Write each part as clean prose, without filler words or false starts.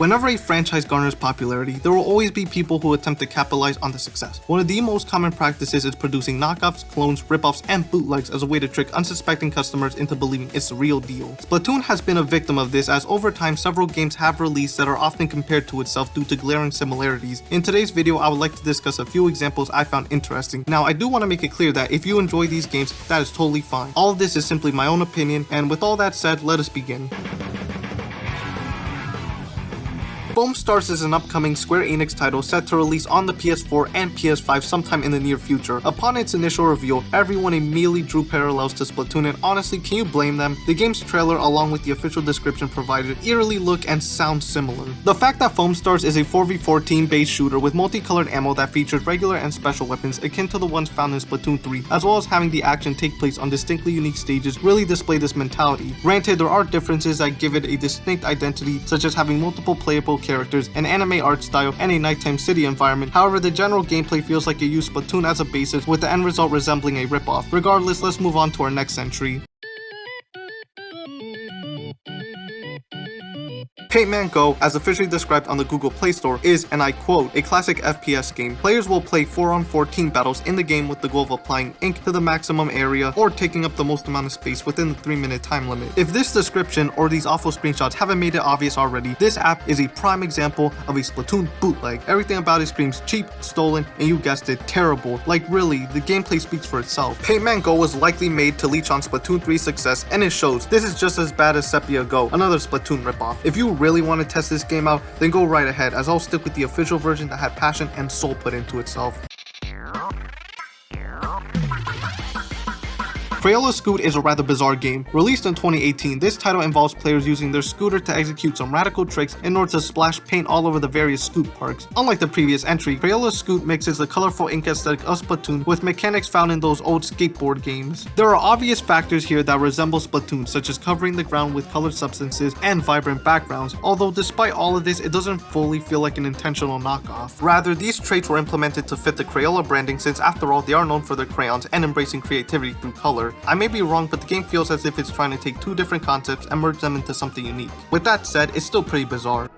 Whenever a franchise garners popularity, there will always be people who attempt to capitalize on the success. One of the most common practices is producing knockoffs, clones, ripoffs, and bootlegs as a way to trick unsuspecting customers into believing it's the real deal. Splatoon has been a victim of this, as over time several games have released that are often compared to itself due to glaring similarities. In today's video, I would like to discuss a few examples I found interesting. Now, I do want to make it clear that if you enjoy these games, that is totally fine. All of this is simply my own opinion, and with all that said, let us begin. Foamstars is an upcoming Square Enix title set to release on the PS4 and PS5 sometime in the near future. Upon its initial reveal, everyone immediately drew parallels to Splatoon, and honestly, can you blame them? The game's trailer along with the official description provided eerily look and sound similar. The fact that Foamstars is a 4v4 team-based shooter with multicolored ammo that features regular and special weapons akin to the ones found in Splatoon 3, as well as having the action take place on distinctly unique stages, really display this mentality. Granted, there are differences that give it a distinct identity, such as having multiple playable characters, an anime art style, and a nighttime city environment. However, the general gameplay feels like it used Splatoon as a basis, with the end result resembling a ripoff. Regardless, let's move on to our next entry. Paintman Go, as officially described on the Google Play Store, is, and I quote, a classic FPS game. Players will play 4-on-4 team battles in the game with the goal of applying ink to the maximum area or taking up the most amount of space within the 3-minute time limit. If this description or these awful screenshots haven't made it obvious already, this app is a prime example of a Splatoon bootleg. Everything about it screams cheap, stolen, and you guessed it, terrible. Like really, the gameplay speaks for itself. Paintman Go was likely made to leech on Splatoon 3's success, and it shows. This is just as bad as Sepia Go, another Splatoon ripoff. If you really want to test this game out, then go right ahead, as I'll stick with the official version that had passion and soul put into itself. Crayola Scoop is a rather bizarre game. Released in 2018, this title involves players using their scooter to execute some radical tricks in order to splash paint all over the various Scoop parks. Unlike the previous entry, Crayola Scoop mixes the colorful ink aesthetic of Splatoon with mechanics found in those old skateboard games. There are obvious factors here that resemble Splatoon, such as covering the ground with colored substances and vibrant backgrounds, although despite all of this, it doesn't fully feel like an intentional knockoff. Rather, these traits were implemented to fit the Crayola branding, since after all, they are known for their crayons and embracing creativity through color. I may be wrong, but the game feels as if it's trying to take two different concepts and merge them into something unique. With that said, it's still pretty bizarre.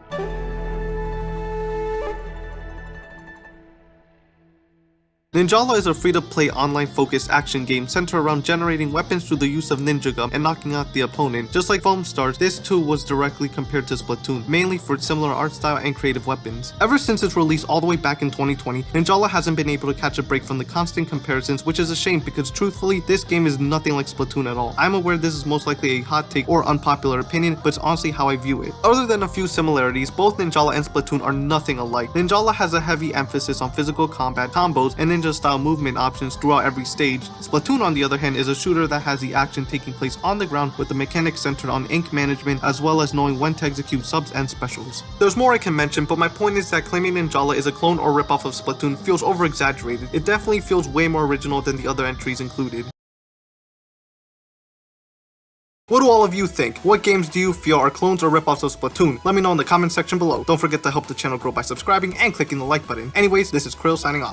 Ninjala is a free-to-play online-focused action game centered around generating weapons through the use of ninja gum and knocking out the opponent. Just like Foamstars, this too was directly compared to Splatoon, mainly for its similar art style and creative weapons. Ever since its release all the way back in 2020, Ninjala hasn't been able to catch a break from the constant comparisons, which is a shame because truthfully, this game is nothing like Splatoon at all. I'm aware this is most likely a hot take or unpopular opinion, but it's honestly how I view it. Other than a few similarities, both Ninjala and Splatoon are nothing alike. Ninjala has a heavy emphasis on physical combat, combos, and style movement options throughout every stage. Splatoon, on the other hand, is a shooter that has the action taking place on the ground with the mechanics centered on ink management as well as knowing when to execute subs and specials. There's more I can mention, but my point is that claiming Ninjala is a clone or ripoff of Splatoon feels over-exaggerated. It definitely feels way more original than the other entries included. What do all of you think? What games do you feel are clones or ripoffs of Splatoon? Let me know in the comment section below. Don't forget to help the channel grow by subscribing and clicking the like button. Anyways, this is Krill signing off.